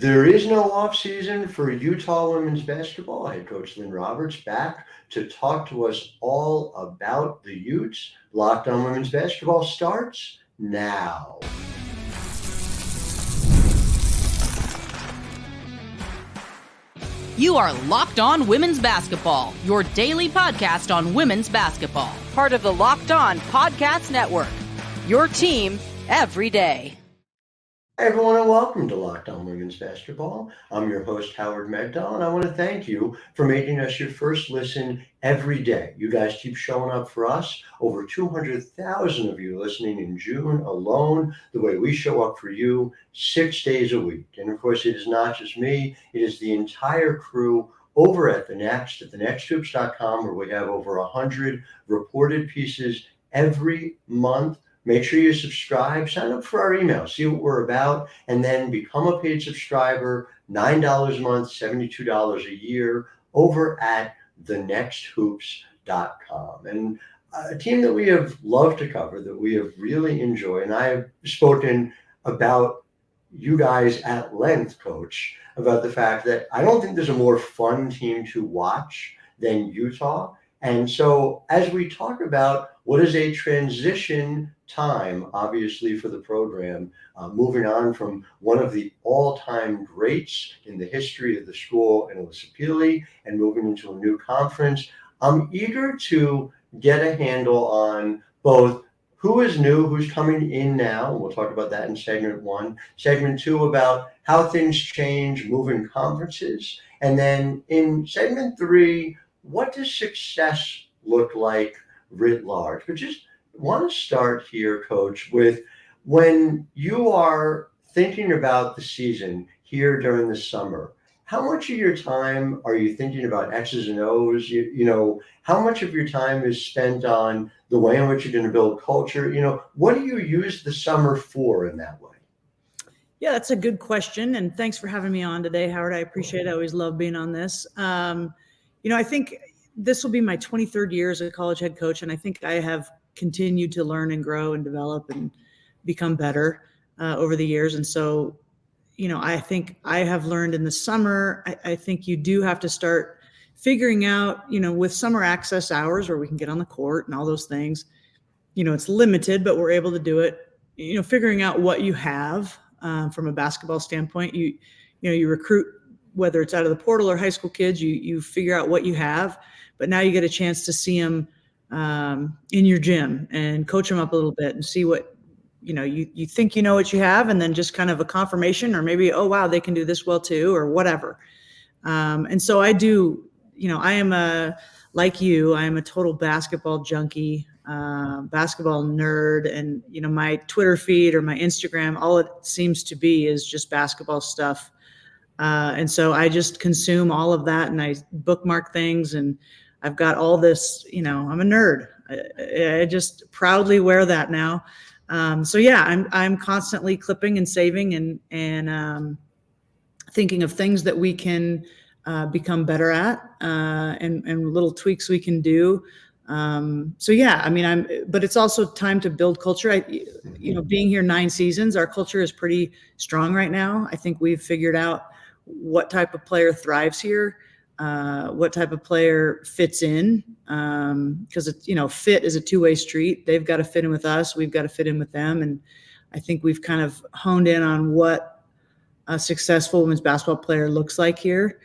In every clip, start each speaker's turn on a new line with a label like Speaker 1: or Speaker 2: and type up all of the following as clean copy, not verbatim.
Speaker 1: There is no off season for Utah women's basketball. Head coach Lynne Roberts back to talk to us all about the Utes. Locked On Women's Basketball starts now.
Speaker 2: You are Locked On Women's Basketball, your daily podcast on women's basketball.
Speaker 3: Part of the Locked On Podcast Network, your team every day.
Speaker 1: Hi, everyone, and welcome to Locked On Women's Basketball. I'm your host, Howard Megdal, and I want to thank you for making us your first listen every day. You guys keep showing up for us. Over 200,000 of you listening in June alone, the way we show up for you 6 days a week. And of course, it is not just me, it is the entire crew over at thenexthoops.com, where we have over 100 reported pieces every month. Make sure you subscribe, sign up for our email, see what we're about, and then become a paid subscriber, $9 a month, $72 a year, over at thenexthoops.com. And a team that we have loved to cover, that we have really enjoyed, and I have spoken about you guys at length, Coach, about the fact that I don't think there's a more fun team to watch than Utah. And so as we talk about what is a transition time, obviously, for the program, moving on from one of the all-time greats in the history of the school in Alyssa Peely and moving into a new conference, I'm eager to get a handle on both who is new, who's coming in now. We'll talk about that in segment one. Segment two, about how things change moving conferences. And then in segment three, what does success look like writ large? But just want to start here, Coach, with when you are thinking about the season here during the summer, how much of your time are you thinking about X's and O's? You know, how much of your time is spent on the way in which you're going to build culture? You know, what do you use the summer for in that way?
Speaker 4: Yeah, that's a good question. And thanks for having me on today, Howard. I appreciate it. I always love being on this. I think this will be my 23rd year as a college head coach. And I think I have continued to learn and grow and develop and become better over the years. And so, I think I have learned in the summer, I think you do have to start figuring out, with summer access hours where we can get on the court and all those things, it's limited, but we're able to do it, figuring out what you have from a basketball standpoint. You recruit, whether it's out of the portal or high school kids, you figure out what you have, but now you get a chance to see them in your gym and coach them up a little bit and see what, you think you know what you have, and then just kind of a confirmation, or maybe, oh, wow, they can do this well too, or whatever. And so I do, I am I am a total basketball junkie, basketball nerd. And, my Twitter feed or my Instagram, all it seems to be is just basketball stuff. And so I just consume all of that, and I bookmark things, and I've got all this, I'm a nerd. I just proudly wear that now. So yeah, I'm constantly clipping and saving and thinking of things that we can become better at, and little tweaks we can do. So yeah, but it's also time to build culture. Being here 9 seasons, our culture is pretty strong right now. I think we've figured out what type of player thrives here, what type of player fits in, because it's, fit is a two-way street. They've got to fit in with us. We've got to fit in with them. And I think we've kind of honed in on what a successful women's basketball player looks like here.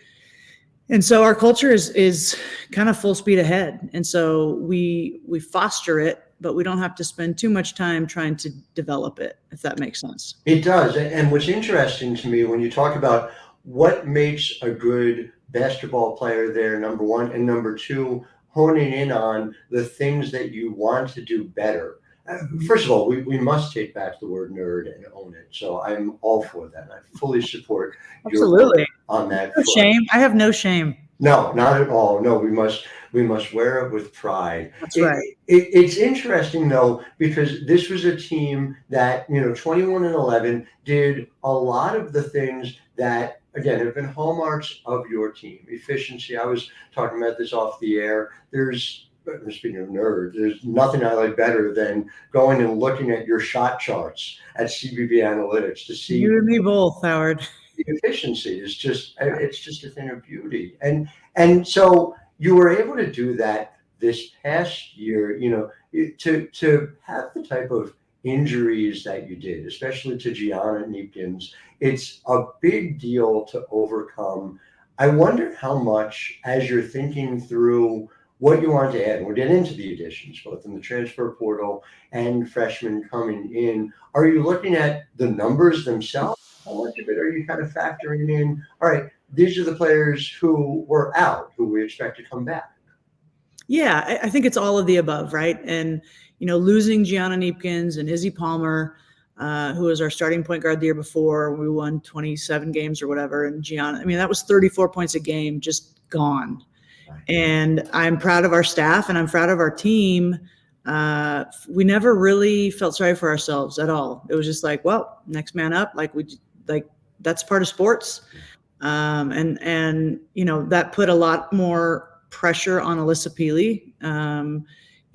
Speaker 4: And so our culture is kind of full speed ahead. And so we foster it, but we don't have to spend too much time trying to develop it, if that makes sense.
Speaker 1: It does. And what's interesting to me when you talk about what makes a good basketball player there, number one, and number two, honing in on the things that you want to do better. First of all, we must take back the word nerd and own it. So I'm all for that. I fully support
Speaker 4: Absolutely.
Speaker 1: Your on that.
Speaker 4: No shame. I have no shame.
Speaker 1: No, not at all. No, we must wear it with pride.
Speaker 4: That's right.
Speaker 1: It's interesting though, because this was a team that, 21-11 did a lot of the things that, again, have been hallmarks of your team. Efficiency. I was talking about this off the air. Speaking of nerds, there's nothing I like better than going and looking at your shot charts at CBB Analytics to see.
Speaker 4: You and me both, Howard.
Speaker 1: the efficiency is just, it's just a thing of beauty. And so you were able to do that this past year, to have the type of injuries that you did, especially to Gianna Neepkins. It's a big deal to overcome. I wonder how much, as you're thinking through what you want to add, and we'll get into the additions, both in the transfer portal and freshmen coming in, are you looking at the numbers themselves? How much of it are you kind of factoring in? All right, these are the players who were out, who we expect to come back.
Speaker 4: Yeah, I think it's all of the above, right? And, losing Gianna Neepkins and Izzy Palmer, who was our starting point guard the year before, we won 27 games or whatever. And Gianna, that was 34 points a game, just gone. Right. And I'm proud of our staff and I'm proud of our team. We never really felt sorry for ourselves at all. It was just like, well, next man up. That's part of sports. And that put a lot more pressure on Alyssa Peely.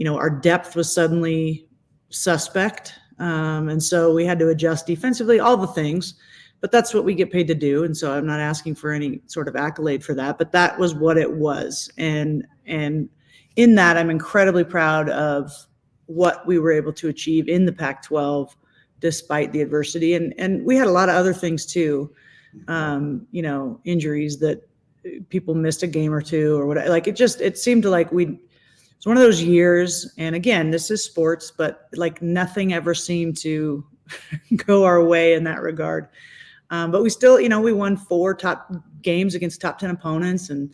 Speaker 4: Our depth was suddenly suspect. And so we had to adjust defensively, all the things, but that's what we get paid to do. And so I'm not asking for any sort of accolade for that, but that was what it was. And in that, I'm incredibly proud of what we were able to achieve in the Pac-12, despite the adversity. And we had a lot of other things too, injuries that people missed a game or two or whatever. It seemed to it's one of those years. And again, this is sports, but nothing ever seemed to go our way in that regard. But we still, we won 4 top games against top 10 opponents and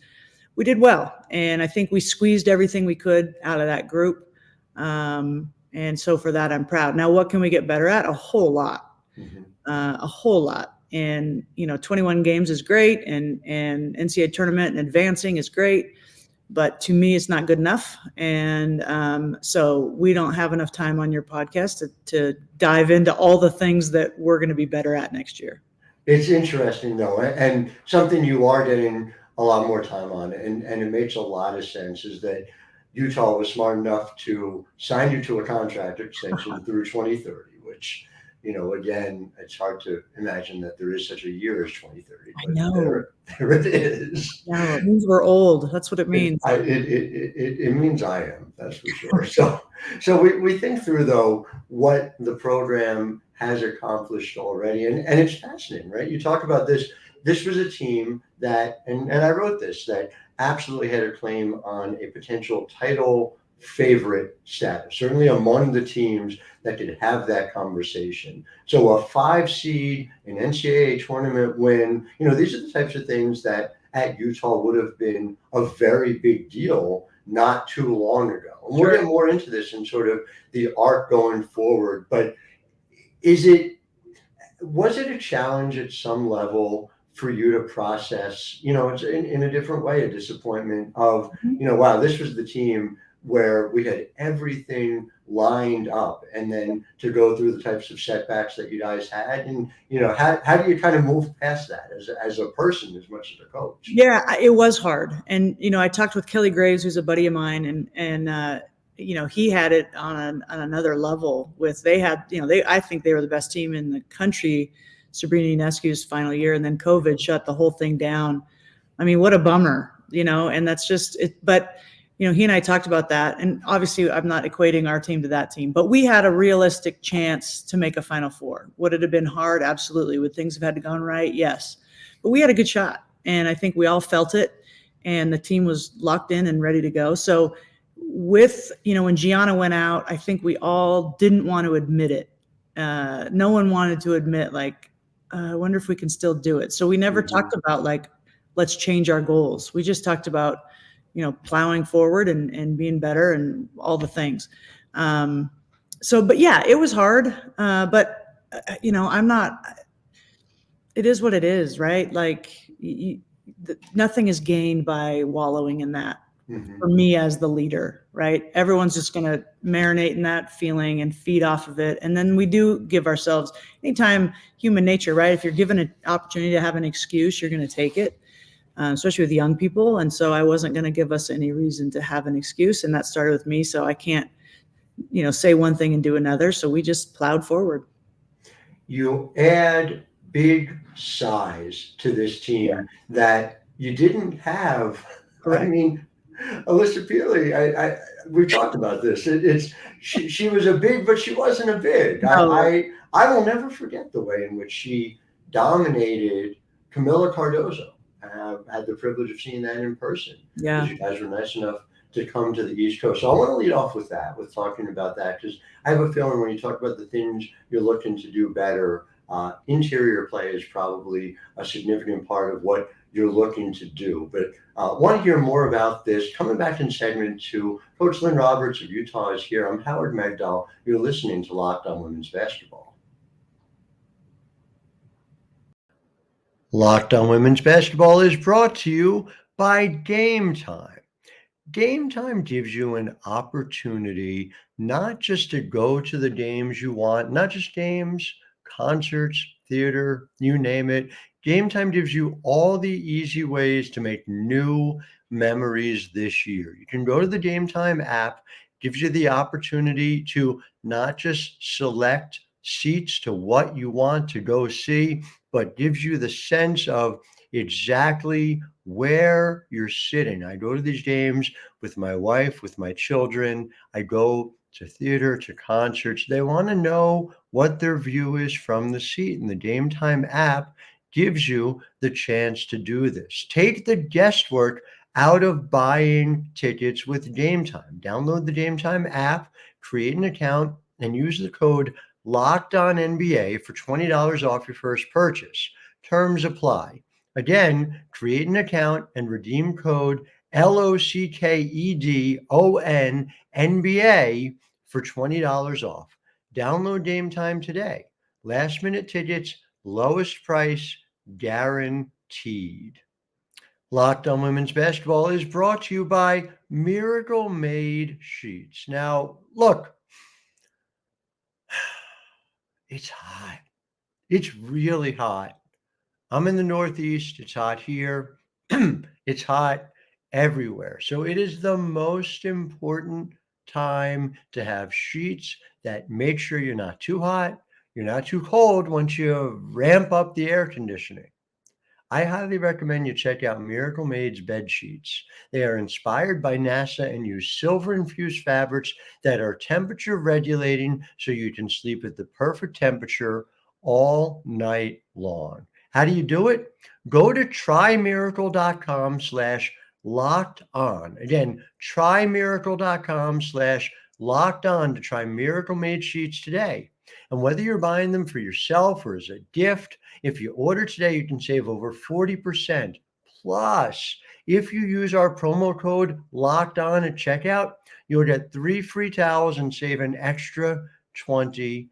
Speaker 4: we did well. And I think we squeezed everything we could out of that group. And so for that, I'm proud. Now, what can we get better at? A whole lot, a whole lot. And, 21 games is great. And NCAA tournament and advancing is great. But to me, it's not good enough. And so we don't have enough time on your podcast to dive into all the things that we're going to be better at next year.
Speaker 1: It's interesting, though, and something you are getting a lot more time on, and it makes a lot of sense, is that Utah was smart enough to sign you to a contract extension through 2030, which, again, it's hard to imagine that there is such a year as 2030.
Speaker 4: I know.
Speaker 1: There it is.
Speaker 4: Yeah, it means we're old. That's what it means.
Speaker 1: It means I am, that's for sure. So we think through, though, what the program has accomplished already. And it's fascinating, right? You talk about this. This was a team that, and I wrote this, that absolutely had a claim on a potential title favorite status, certainly among the teams that could have that conversation. So a 5 seed, an NCAA tournament win, these are the types of things that at Utah would have been a very big deal not too long ago. And we'll get more into this in sort of the arc going forward, but was it a challenge at some level for you to process, it's in a different way, a disappointment of, wow, this was the team where we had everything lined up, and then to go through the types of setbacks that you guys had, and how do you kind of move past that as a person as much as a coach?
Speaker 4: Yeah, it was hard. And I talked with Kelly Graves, who's a buddy of mine, and he had it on another level. I think they were the best team in the country, Sabrina Ionescu's final year, and then COVID shut the whole thing down. What a bummer, and that's just it. But he and I talked about that, and obviously I'm not equating our team to that team, but we had a realistic chance to make a Final Four. Would it have been hard? Absolutely. Would things have had to gone right? Yes. But we had a good shot, and I think we all felt it, and the team was locked in and ready to go. So with, when Gianna went out, I think we all didn't want to admit it. No one wanted to admit, I wonder if we can still do it. So we never talked about let's change our goals. We just talked about, plowing forward and being better and all the things. But yeah, it was hard. But it is what it is, right? Nothing is gained by wallowing in that. For me as the leader, right? Everyone's just going to marinate in that feeling and feed off of it. And then we do give ourselves, anytime, human nature, right? If you're given an opportunity to have an excuse, you're going to take it, especially with young people. And so I wasn't going to give us any reason to have an excuse. And that started with me. So I can't, say one thing and do another. So we just plowed forward.
Speaker 1: You add big size to this team that you didn't have.
Speaker 4: Correct.
Speaker 1: I mean, Alyssa Peely, we talked about this. She was a big, but she wasn't a big.
Speaker 4: No.
Speaker 1: I will never forget the way in which she dominated Camila Cardozo. I had the privilege of seeing that in person.
Speaker 4: Yeah.
Speaker 1: Because you guys were nice enough to come to the East Coast. So I want to lead off with that, with talking about that, because I have a feeling when you talk about the things you're looking to do better, interior play is probably a significant part of what you're looking to do. But want to hear more about this. Coming back in segment 2, Coach Lynne Roberts of Utah is here. I'm Howard Megdal. You're listening to Locked On Women's Basketball. Locked On Women's Basketball is brought to you by Game Time. Game Time gives you an opportunity not just to go to the games you want, not just games, concerts, theater, you name it. Game Time gives you all the easy ways to make new memories this year. You can go to the Game Time app, gives you the opportunity to not just select seats to what you want to go see, but gives you the sense of exactly where you're sitting. I go to these games with my wife, with my children. I go to theater, to concerts. They want to know what their view is from the seat. And the Game Time app gives you the chance to do this. Take the guesswork out of buying tickets with Game Time. Download the Game Time app, create an account, and use the code LOCKEDONNBA for $20 off your first purchase. Terms apply. Again, create an account and redeem code LOCKEDONNBA for $20 off. Download Game Time today. Last minute tickets, lowest price, guaranteed. Locked On Women's Basketball is brought to you by Miracle Made Sheets. Now, look, it's hot. It's really hot. I'm in the Northeast. It's hot here. It's hot everywhere. So it is the most important time to have sheets that make sure you're not too hot, you're not too cold once you ramp up the air conditioning. I highly recommend you check out Miracle Made's bed sheets. They are inspired by NASA and use silver-infused fabrics that are temperature regulating so you can sleep at the perfect temperature all night long. How do you do it? Go to trymiracle.com/locked on. Again, trymiracle.com/locked on to try Miracle Made sheets today. And whether you're buying them for yourself or as a gift, if you order today, you can save over 40%. Plus, if you use our promo code LOCKED ON at checkout, you'll get 3 free towels and save an extra 20%.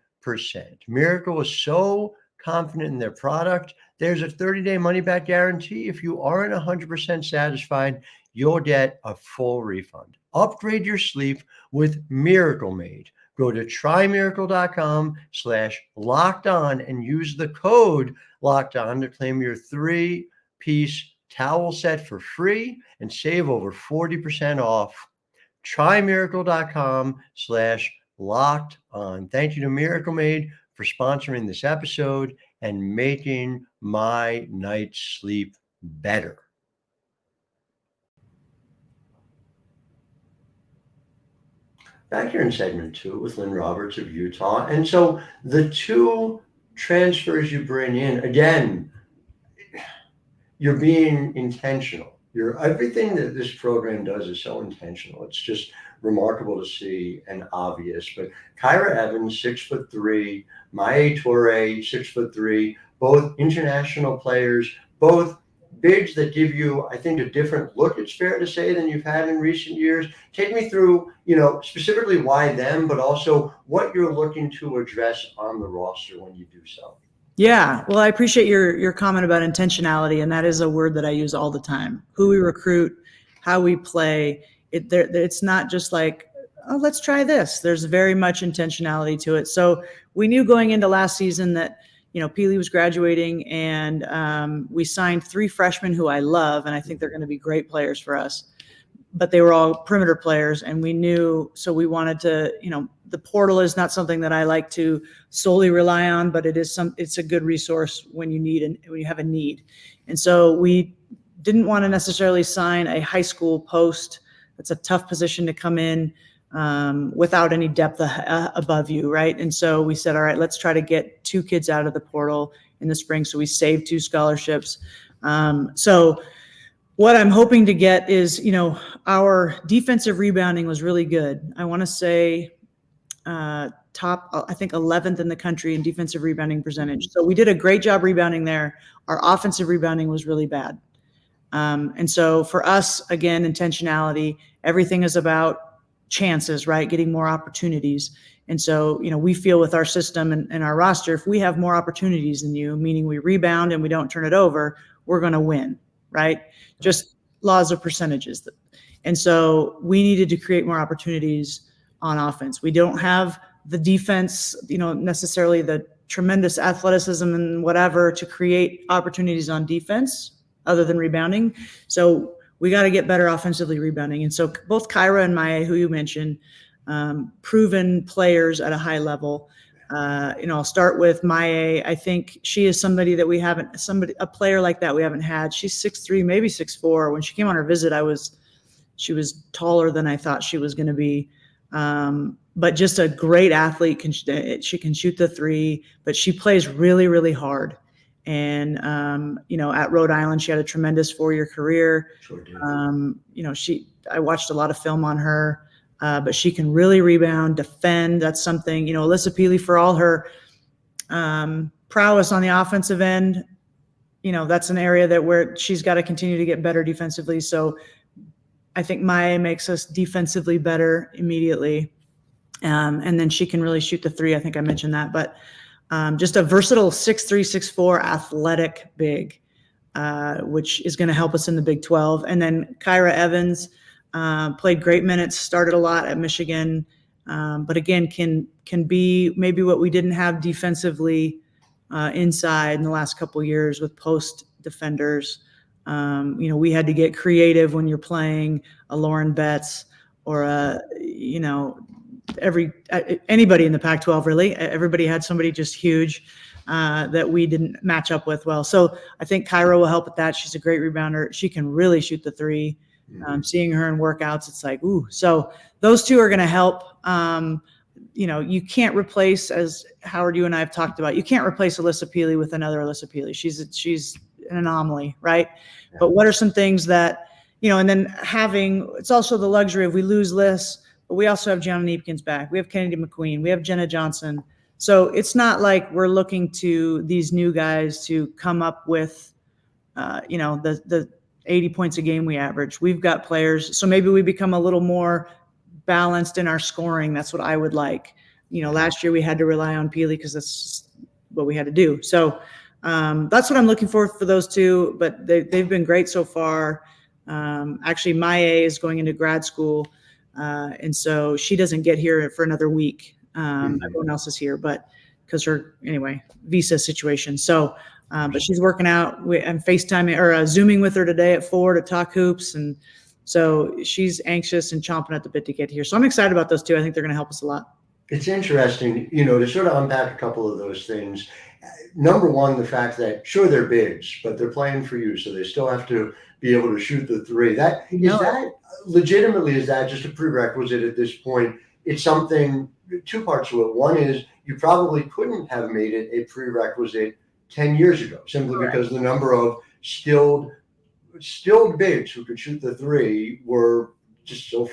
Speaker 1: Miracle is so confident in their product. There's a 30-day money-back guarantee. If you aren't 100% satisfied, you'll get a full refund. Upgrade your sleep with Miracle Made. Go to trymiracle.com/locked on and use the code locked on to claim your 3-piece towel set for free and save over 40% off. Trymiracle.com/locked on. Thank you to Miracle Made for sponsoring this episode and making my night's sleep better. Back here in segment 2 with Lynne Roberts of Utah. And so the 2 transfers you bring in, again, you're being intentional. Everything that this program does is so intentional. It's just remarkable to see and obvious. But Kyra Evans, 6'3", Maya Toure, 6'3", both international players, both bigs that give you, I think, a different look, it's fair to say, than you've had in recent years. Take me through, specifically why them, but also what you're looking to address on the roster when you do so.
Speaker 4: Yeah, well, I appreciate your comment about intentionality, and that is a word that I use all the time. Who we recruit, how we play. It's not just like, oh, let's try this. There's very much intentionality to it. So we knew going into last season that, Peely was graduating, and we signed 3 freshmen who I love, and I think they're going to be great players for us. but they were all perimeter players, and we knew, so we wanted to, the portal is not something that I like to solely rely on, but it's a good resource when you need and when you have a need. And so we didn't want to necessarily sign a high school post. That's a tough position to come in without any depth above you, right? And so we said, all right, let's try to get 2 kids out of the portal in the spring. So we saved 2 scholarships. So what I'm hoping to get is, our defensive rebounding was really good. I want to say top, I think 11th in the country in defensive rebounding percentage. So we did a great job rebounding there. Our offensive rebounding was really bad. And so for us, again, intentionality, everything is about chances, right? Getting more opportunities. And so, we feel with our system and our roster, if we have more opportunities than you, meaning we rebound and we don't turn it over, we're going to win, right? Just laws of percentages. And so we needed to create more opportunities on offense. We don't have the defense, necessarily the tremendous athleticism and whatever to create opportunities on defense other than rebounding. So we got to get better offensively rebounding. And so both Kyra and Maya, who you mentioned, proven players at a high level. I'll start with Maya. I think she is somebody that a player like that we haven't had. She's 6'3", maybe 6'4". When she came on her visit, she was taller than I thought she was going to be. But just a great athlete. She can shoot the 3, but she plays really, really hard. And, at Rhode Island, she had a tremendous 4-year career.
Speaker 1: Sure did.
Speaker 4: I watched a lot of film on her. But she can really rebound, defend. That's something, Alyssa Peely, for all her prowess on the offensive end, that's an area where she's got to continue to get better defensively. So I think Maya makes us defensively better immediately. And then she can really shoot the 3. I think I mentioned that. But just a versatile 6'3", 6'4", athletic big, which is going to help us in the Big 12. And then Kyra Evans, played great minutes, started a lot at Michigan, but again, can be maybe what we didn't have defensively inside in the last couple of years with post defenders. We had to get creative when you're playing a Lauren Betts or anybody in the Pac-12, really. Everybody had somebody just huge that we didn't match up with well. So I think Kyra will help with that. She's a great rebounder. She can really shoot the 3. Seeing her in workouts, it's like, ooh. So those 2 are going to help. You can't replace, as Howard, you and I have talked about, you can't replace Alyssa Peely with another Alyssa Peely. She's an anomaly, right? Yeah. But what are some things that, and then it's also the luxury of we lose Liz, but we also have Gianna Neepkins back. We have Kennedy McQueen. We have Jenna Johnson. So it's not like we're looking to these new guys to come up with, the 80 points a game we average. We've got players. So maybe we become a little more balanced in our scoring. That's what I would like. Last year we had to rely on Peely because that's what we had to do. So that's what I'm looking for those 2, but they've been great so far. Actually, Maya is going into grad school. And so she doesn't get here for another week. Everyone else is here, but because visa situation. So, but she's working out. I'm FaceTiming or Zooming with her today at 4 to talk hoops. And so she's anxious and chomping at the bit to get here. So I'm excited about those 2. I think they're going to help us a lot.
Speaker 1: It's interesting, to sort of unpack a couple of those things. Number one, the fact that, sure, they're bigs, but they're playing for you. So they still have to be able to shoot the 3. That legitimately, is that just a prerequisite at this point? It's something, 2 parts to it. One is you probably couldn't have made it a prerequisite 10 years ago, simply because the number of skilled bigs who could shoot the 3 were just so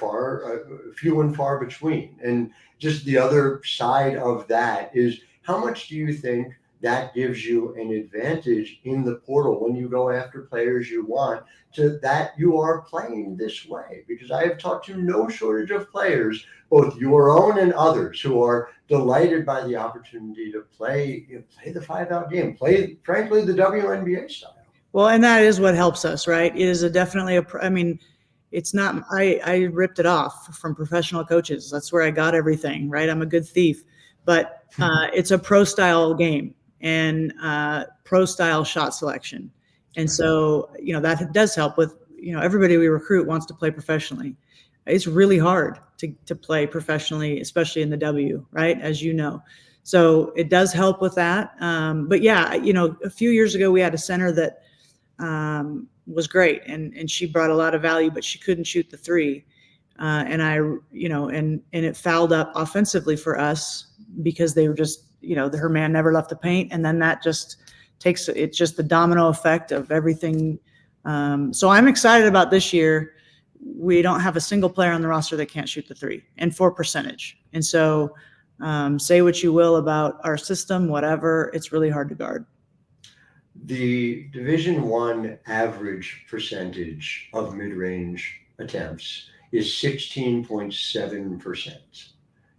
Speaker 1: few and far between. And just the other side of that is, how much do you think that gives you an advantage in the portal when you go after players you want, to that you are playing this way? Because I have talked to no shortage of players, both your own and others, who are delighted by the opportunity to play the 5-out game, play, frankly, the WNBA style.
Speaker 4: Well, and that is what helps us, right? It is it's not, I ripped it off from professional coaches. That's where I got everything, right? I'm a good thief, but it's a pro style game and pro style shot selection. And so, that does help with, everybody we recruit wants to play professionally. It's really hard to play professionally, especially in the W, right? As you know. So it does help with that. But yeah, a few years ago we had a center that was great and she brought a lot of value, but she couldn't shoot the three. And it fouled up offensively for us because they were just, her man never left the paint. And then that just it's just the domino effect of everything. So I'm excited about this year. We don't have a single player on the roster that can't shoot the three and for percentage. And so say what you will about our system, whatever, it's really hard to guard.
Speaker 1: The Division I average percentage of mid-range attempts is 16.7%.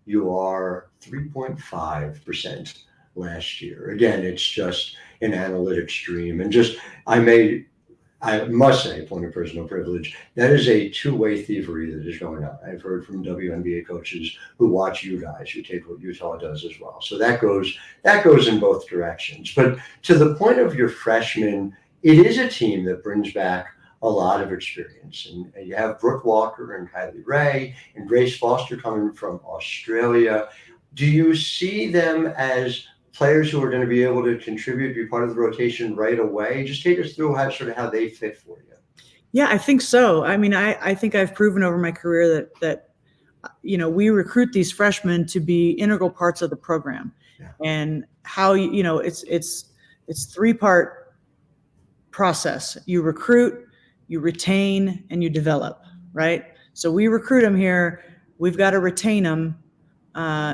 Speaker 1: You are 3.5% last year. Again, it's just an analytics dream. And I must say, point of personal privilege, that is a two-way thievery that is going on. I've heard from WNBA coaches who watch you guys, who take what Utah does as well. So that goes in both directions. But to the point of your freshmen, it is a team that brings back a lot of experience. And you have Brooke Walker and Kylie Ray and Grace Foster coming from Australia. Do you see them as players who are going to be able to contribute, be part of the rotation right away? Just take us through how they fit for you.
Speaker 4: Yeah, I think so. I mean, I think I've proven over my career that we recruit these freshmen to be integral parts of the program. Yeah. And how, it's 3-part process. You recruit, you retain, and you develop, right? So we recruit them here. We've got to retain them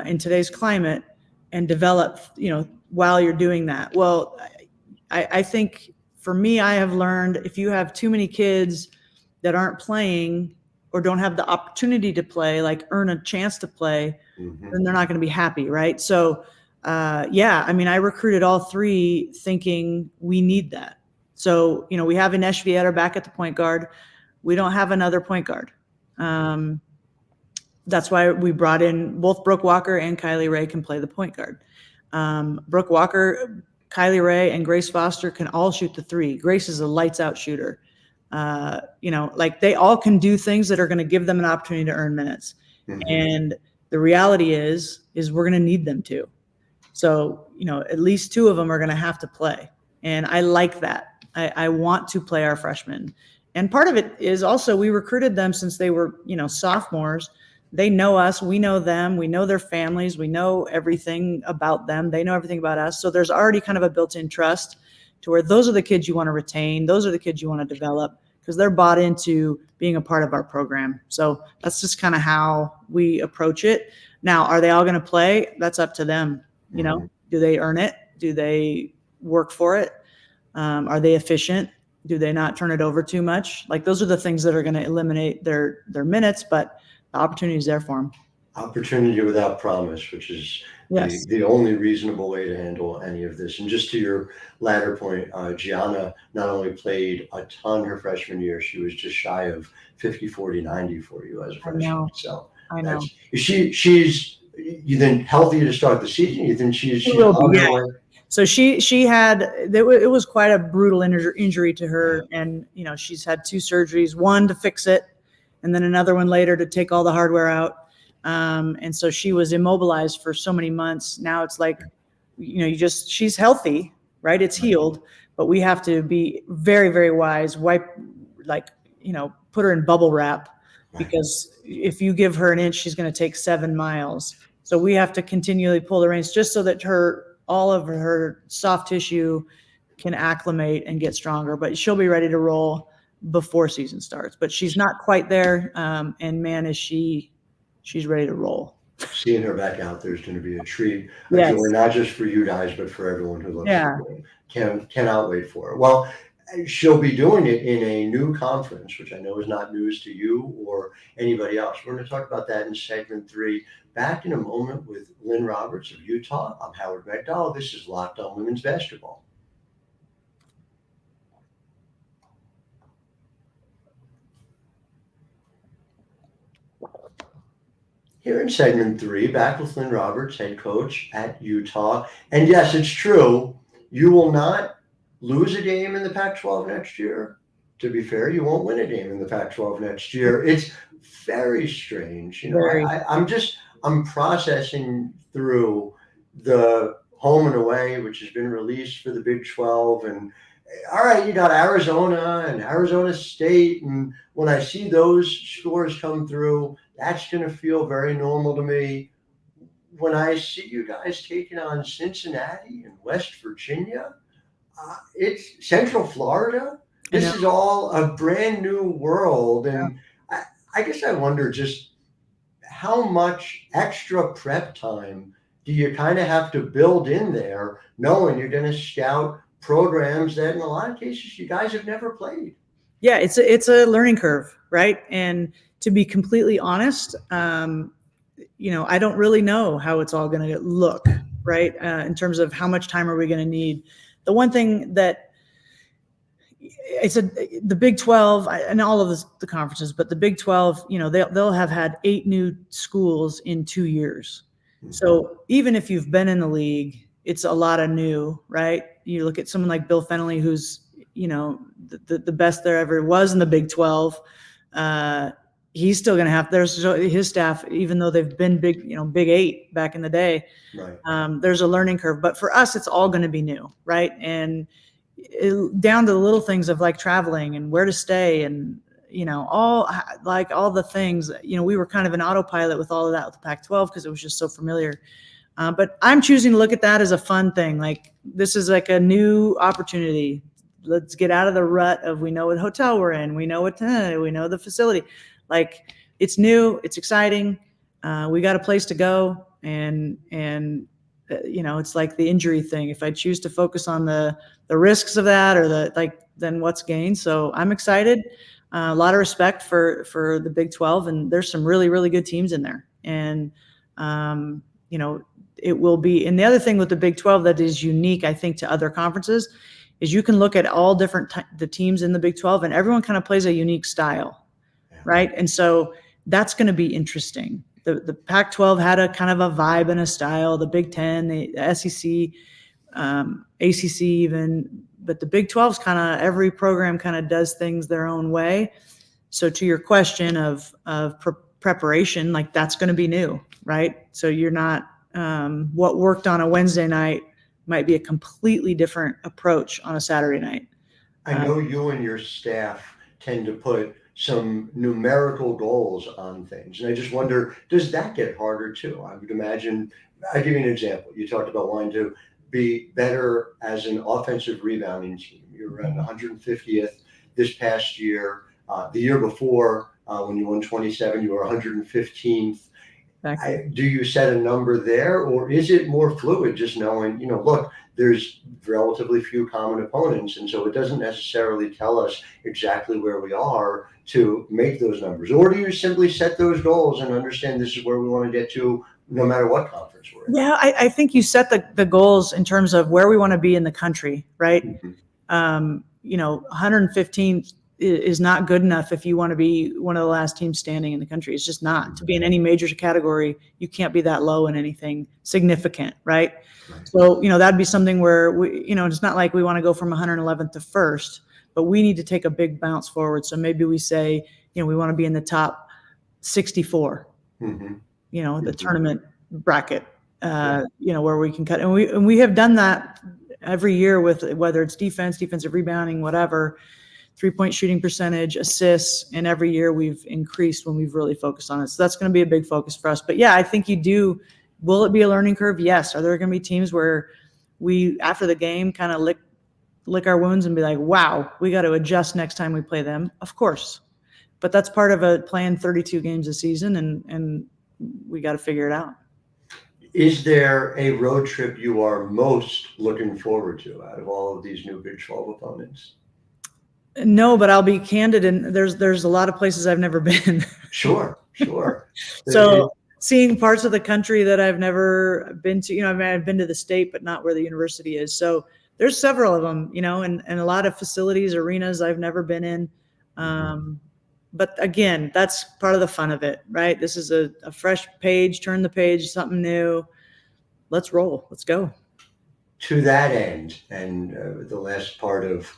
Speaker 4: in today's climate and develop, while you're doing that. Well, I think for me, I have learned if you have too many kids that aren't playing or don't have the opportunity to play, like earn a chance to play, then they're not going to be happy, right? So, I recruited all 3 thinking we need that. So, we have Inesh Vieira back at the point guard. We don't have another point guard. That's why we brought in both Brooke Walker and Kylie Ray can play the point guard. Brooke Walker, Kylie Ray, and Grace Foster can all shoot the three. Grace is a lights out shooter. They all can do things that are going to give them an opportunity to earn minutes. Mm-hmm. And the reality is we're going to need them to. So, at least 2 of them are going to have to play. And I like that. I want to play our freshmen. And part of it is also we recruited them since they were, sophomores. They know us, we know them, we know their families, we know everything about them. They know everything about us. So there's already kind of a built-in trust to where those are the kids you want to retain. Those are the kids you want to develop because they're bought into being a part of our program. So that's just kind of how we approach it. Now, are they all going to play? That's up to them. Do they earn it? Do they work for it? Are they efficient? Do they not turn it over too much? Like those are the things that are going to eliminate their minutes, but the opportunity is there for them.
Speaker 1: Opportunity without promise, which is the only reasonable way to handle any of this. And just to your latter point, Gianna not only played a ton her freshman year, she was just shy of 50, 40, 90 for you as a freshman.
Speaker 4: I know.
Speaker 1: She's you think healthy to start the season? You think she's
Speaker 4: on her way? So she had, it was quite a brutal injury to her. Yeah. And, she's had 2 surgeries, one to fix it, and then another one later to take all the hardware out. And so she was immobilized for so many months. Now it's like, she's healthy, right? It's healed, but we have to be very, very wise, put her in bubble wrap because if you give her an inch, she's going to take 7 miles. So we have to continually pull the reins just so that all of her soft tissue can acclimate and get stronger, but she'll be ready to roll before season starts, but she's not quite there. And man, she's ready to roll.
Speaker 1: Seeing her back out there is going to be a treat. Yes. Not just for you guys, but for everyone who loves the game. Cannot wait for it. Well, she'll be doing it in a new conference, which I know is not news to you or anybody else. We're going to talk about that in segment 3. Back in a moment with Lynne Roberts of Utah. I'm Howard Megdal. This is Locked On Women's Basketball. Here in segment 3, back with Lynne Roberts, head coach at Utah. And yes, it's true. You will not lose a game in the Pac-12 next year, to be fair, you won't win a game in the Pac-12 next year. It's very strange.
Speaker 4: Very.
Speaker 1: I'm processing through the home and away, which has been released for the Big 12, and all right, you got Arizona and Arizona State, and when I see those scores come through, that's going to feel very normal to me. When I see you guys taking on Cincinnati and West Virginia, it's Central Florida. This is all a brand new world, and I guess I wonder just how much extra prep time do you kind of have to build in there, knowing you're going to scout programs that in a lot of cases you guys have never played.
Speaker 4: Yeah, it's a learning curve, right? And to be completely honest, I don't really know how it's all going to look, right? In terms of how much time are we going to need. The one thing that the Big 12 and all of the conferences, but the Big 12, they'll have had 8 new schools in 2 years. Mm-hmm. So even if you've been in the league, it's a lot of new, right? You look at someone like Bill Fennelly, who's, the best there ever was in the Big 12. He's still going to have, there's his staff, even though they've been big, Big 8 back in the day, right. There's a learning curve, but for us, it's all going to be new. Right. And down to the little things of like traveling and where to stay and, all the things, we were kind of an autopilot with all of that with the Pac-12 because it was just so familiar. But I'm choosing to look at that as a fun thing. Like, this is like a new opportunity. Let's get out of the rut of, we know what hotel we're in. We know we know the facility. Like, it's new, it's exciting. We got a place to go. And it's like the injury thing. If I choose to focus on the risks of that or then what's gained. So I'm excited. A lot of respect for the Big 12, and there's some really, really good teams in there. And, it will be, and the other thing with the Big 12 that is unique, I think, to other conferences is you can look at all different the teams in the Big 12 and everyone kind of plays a unique style, right? And so that's going to be interesting. The Pac-12 had a kind of a vibe and a style, the Big 10, the SEC, ACC even, but the Big 12's kind of, every program kind of does things their own way. So to your question of preparation, like, that's going to be new, right? So you're not, what worked on a Wednesday night might be a completely different approach on a Saturday night.
Speaker 1: I know you and your staff tend to put some numerical goals on things. And I just wonder, does that get harder too? I would imagine, I'll give you an example. You talked about wanting to be better as an offensive rebounding team. You're around 150th this past year. The year before, when you won 27, you were 115th. Do you set a number there, or is it more fluid, just knowing, look, there's relatively few common opponents, and so it doesn't necessarily tell us exactly where we are to make those numbers? Or do you simply set those goals and understand this is where we want to get to no matter what conference we're in?
Speaker 4: Yeah, I think you set the goals in terms of where we want to be in the country, right? Mm-hmm. 115th is not good enough if you want to be one of the last teams standing in the country. It's just not. To be in any major category, you can't be that low in anything significant, right? So, that'd be something where it's not like we want to go from 111th to 1st, but we need to take a big bounce forward. So maybe we say, we want to be in the top 64, the tournament bracket, where we can cut. And we have done that every year with whether it's defensive rebounding, whatever, 3-point shooting percentage, assists, and every year we've increased when we've really focused on it. So that's going to be a big focus for us. But yeah, I think you do. Will it be a learning curve? Yes. Are there going to be teams where we, after the game, kind of lick our wounds and be like, wow, we got to adjust next time we play them? Of course. But that's part of playing 32 games a season, and we got to figure it out.
Speaker 1: Is there a road trip you are most looking forward to out of all of these new Big 12 opponents?
Speaker 4: No, but I'll be candid, and there's a lot of places I've never been. Sure. So seeing parts of the country that I've never been to, I've been to the state, but not where the university is. So there's several of them, and a lot of facilities, arenas I've never been in. But again, that's part of the fun of it, right? This is a fresh page, turn the page, something new. Let's roll. Let's go.
Speaker 1: To that end, and the last part of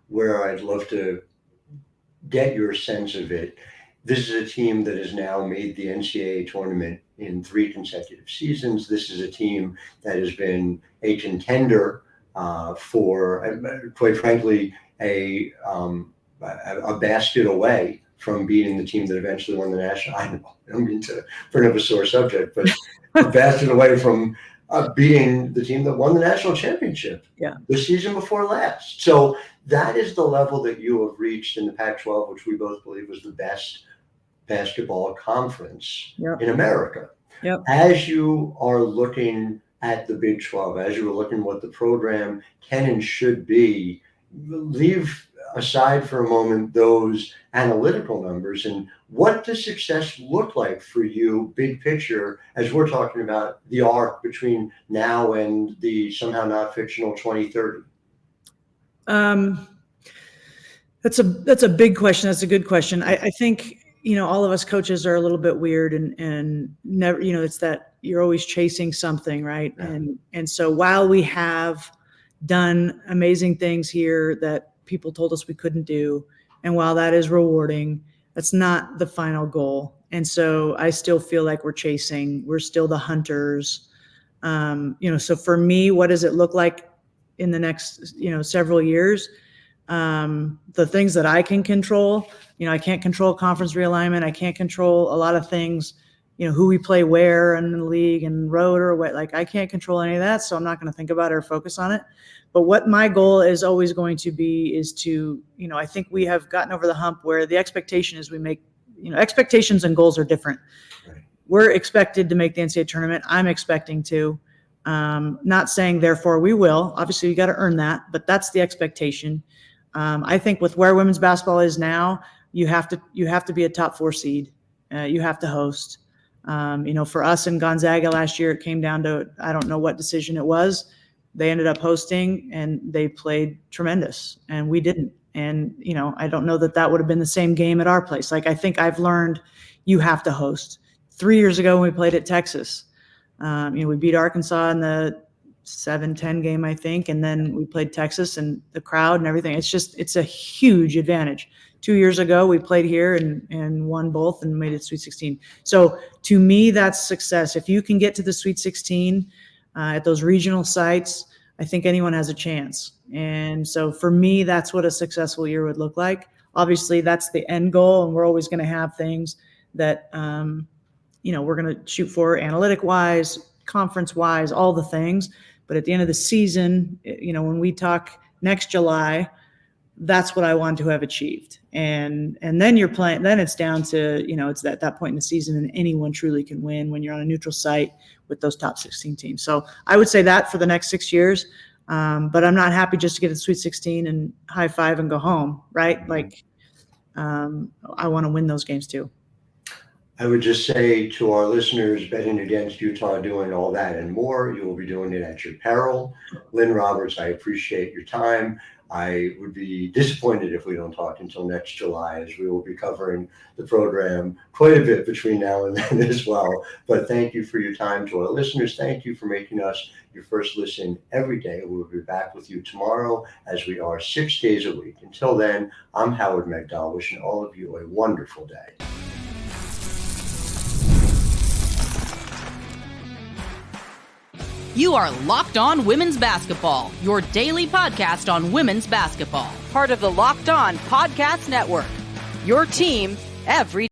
Speaker 1: where I'd love to get your sense of it. This is a team that has now made the NCAA tournament in 3 consecutive seasons. This is a team that has been a contender for, quite frankly, a basket away from beating the team that eventually won the national. I don't mean to bring up a sore subject, but a basket away from beating the team that won the national championship the season before last. So that is the level that you have reached in the Pac-12, which we both believe was the best basketball conference in America. As you are looking at the Big 12, as you are looking at what the program can and should be, leave aside for a moment those analytical numbers, and what does success look like for you, big picture, as we're talking about the arc between now and the somehow not fictional 2030?
Speaker 4: That's a big question. That's a good question. I think, all of us coaches are a little bit weird and never, it's that you're always chasing something, right? Yeah. And so while we have done amazing things here that people told us we couldn't do, and while that is rewarding, that's not the final goal. And so I still feel like we're still the hunters. So for me, what does it look like in the next, several years? The things that I can control, I can't control conference realignment. I can't control a lot of things, who we play where in the league and road or what, I can't control any of that. So I'm not going to think about it or focus on it. But what my goal is always going to be is to, I think we have gotten over the hump where the expectation is we make, expectations and goals are different. Right. We're expected to make the NCAA tournament. I'm expecting to, not saying therefore we will. Obviously you got to earn that, but that's the expectation. I think with where women's basketball is now, you have to be a top 4 seed. You have to host. For us in Gonzaga last year, it came down to, I don't know what decision it was. They ended up hosting and they played tremendous and we didn't. And, I don't know that would have been the same game at our place. I think I've learned you have to host. 3 years ago when we played at Texas, we beat Arkansas in the 7-10 game, I think. And then we played Texas and the crowd and everything. It's a huge advantage. 2 years ago, we played here and won both and made it Sweet 16. So to me, that's success. If you can get to the Sweet 16 at those regional sites, I think anyone has a chance. And so for me, that's what a successful year would look like. Obviously, that's the end goal, and we're always going to have things that, we're going to shoot for analytic-wise, conference-wise, all the things. But at the end of the season, when we talk next July, that's what I want to have achieved. And then you're playing, then it's down to, it's at that point in the season and anyone truly can win when you're on a neutral site with those top 16 teams. So I would say that for the next 6 years. But I'm not happy just to get to the Sweet 16 and high five and go home, right? I want to win those games too.
Speaker 1: I would just say to our listeners, betting against Utah, doing all that and more, you will be doing it at your peril. Lynne Roberts, I appreciate your time. I would be disappointed if we don't talk until next July, as we will be covering the program quite a bit between now and then as well. But thank you for your time. To our listeners, thank you for making us your first listen every day. We will be back with you tomorrow, as we are 6 days a week. Until then, I'm Howard Megdal, wishing all of you a wonderful day.
Speaker 2: You are Locked On Women's Basketball, your daily podcast on women's basketball.
Speaker 3: Part of the Locked On Podcast Network, your team every day.